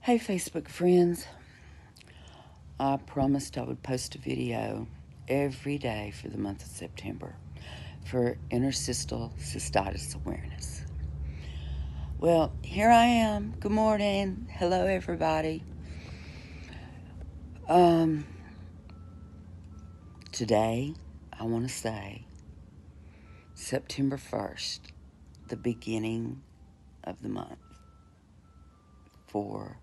Hey, Facebook friends. I promised I would post a video every day for the month of September for interstitial cystitis awareness. Well, here I am. Good morning. Hello, everybody. Today, I want to say September 1st, the beginning of the month for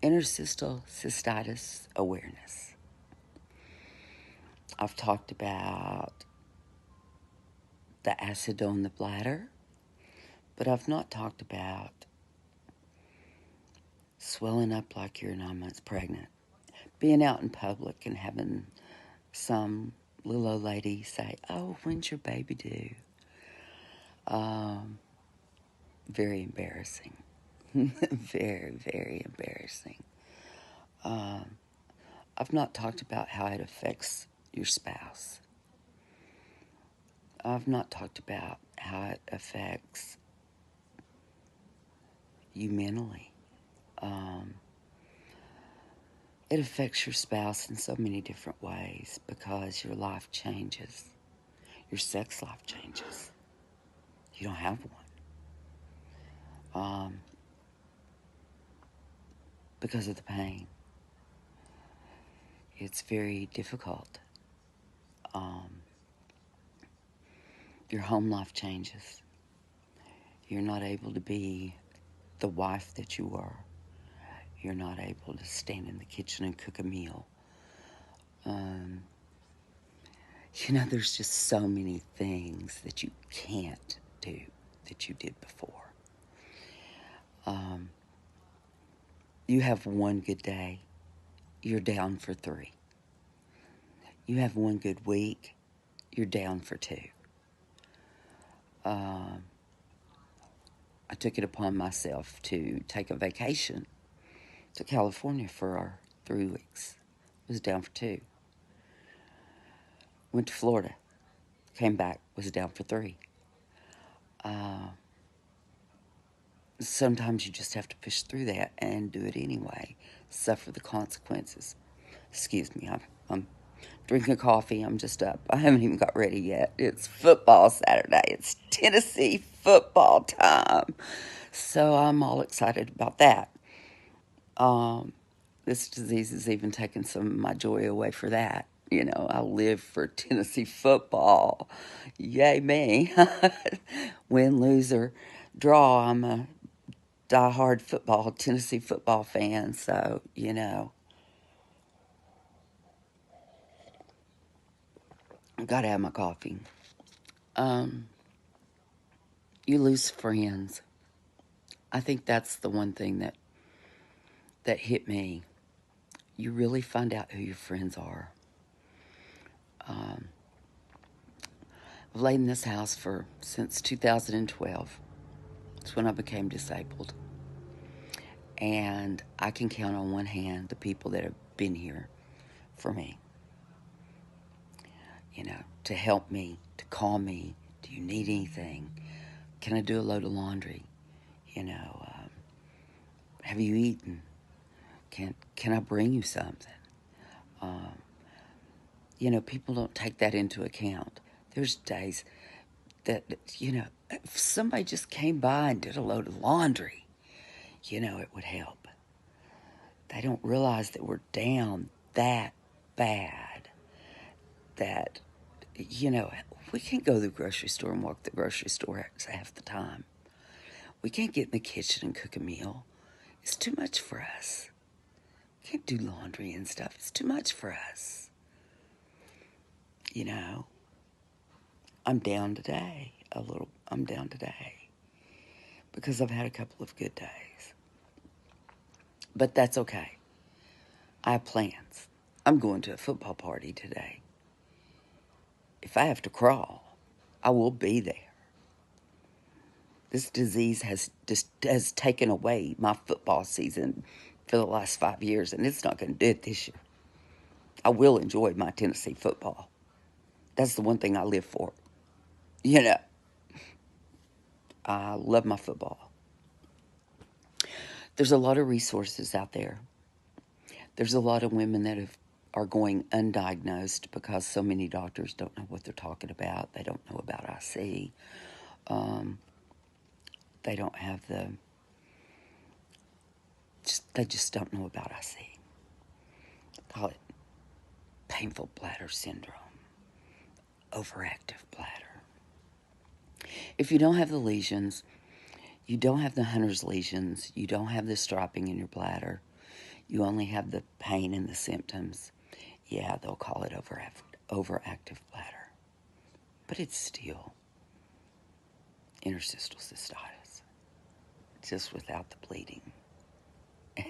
interstitial cystitis awareness. I've talked about the acid on the bladder, but I've not talked about swelling up like you're 9 months pregnant, being out in public and having some little old lady say, "Oh, when's your baby due?" Very embarrassing. Very, very embarrassing. I've not talked about how it affects your spouse. I've not talked about how it affects you mentally. It affects your spouse in so many different ways because your life changes. Your sex life changes. You don't have one. Because of the pain. It's very difficult. Your home life changes. You're not able to be the wife that you were. You're not able to stand in the kitchen and cook a meal. There's just so many things that you can't do that you did before. You have one good day, you're down for 3. You have one good week, you're down for 2. I took it upon myself to take a vacation to California for 3 weeks. Was down for 2. Went to Florida, came back, was down for 3. Sometimes you just have to push through that and do it anyway. Suffer the consequences. Excuse me, I'm drinking coffee. I'm just up. I haven't even got ready yet. It's football Saturday. It's Tennessee football time. So I'm all excited about that. This disease has even taken some of my joy away for that. I live for Tennessee football. Yay me. Win, lose, or draw, I'm a diehard Tennessee football fan. So, I gotta have my coffee. You lose friends. I think that's the one thing that hit me. You really find out who your friends are. I've laid in this house since 2012. It's when I became disabled. And I can count on one hand the people that have been here for me. To help me, to call me. Do you need anything? Can I do a load of laundry? Have you eaten? Can I bring you something? People don't take that into account. There's days that, if somebody just came by and did a load of laundry, it would help. They don't realize that we're down that bad that, we can't go to the grocery store and walk the grocery store half the time. We can't get in the kitchen and cook a meal. It's too much for us. We can't do laundry and stuff. It's too much for us. I'm down today I'm down today because I've had a couple of good days. But that's okay. I have plans. I'm going to a football party today. If I have to crawl, I will be there. This disease has taken away my football season for the last 5 years, and it's not going to do it this year. I will enjoy my Tennessee football. That's the one thing I live for. I love my football. There's a lot of resources out there. There's a lot of women that are going undiagnosed because so many doctors don't know what they're talking about. They don't know about IC. They don't have they just don't know about IC. Call it painful bladder syndrome, overactive bladder. If you don't have the lesions, you don't have the Hunter's lesions, you don't have the stropping in your bladder, you only have the pain and the symptoms, yeah, they'll call it overactive bladder. But it's still interstitial cystitis, just without the bleeding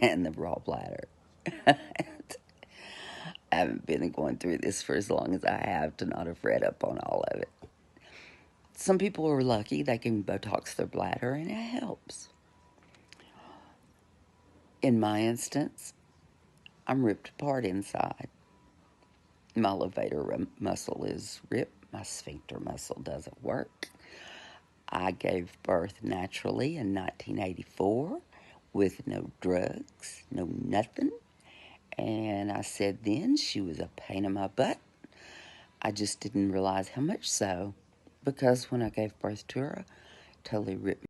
and the raw bladder. I haven't been going through this for as long as I have to not have read up on all of it. Some people are lucky, they can Botox their bladder and it helps. In my instance, I'm ripped apart inside. My levator muscle is ripped. My sphincter muscle doesn't work. I gave birth naturally in 1984 with no drugs, no nothing. And I said then she was a pain in my butt. I just didn't realize how much so, because when I gave birth to her, I totally ripped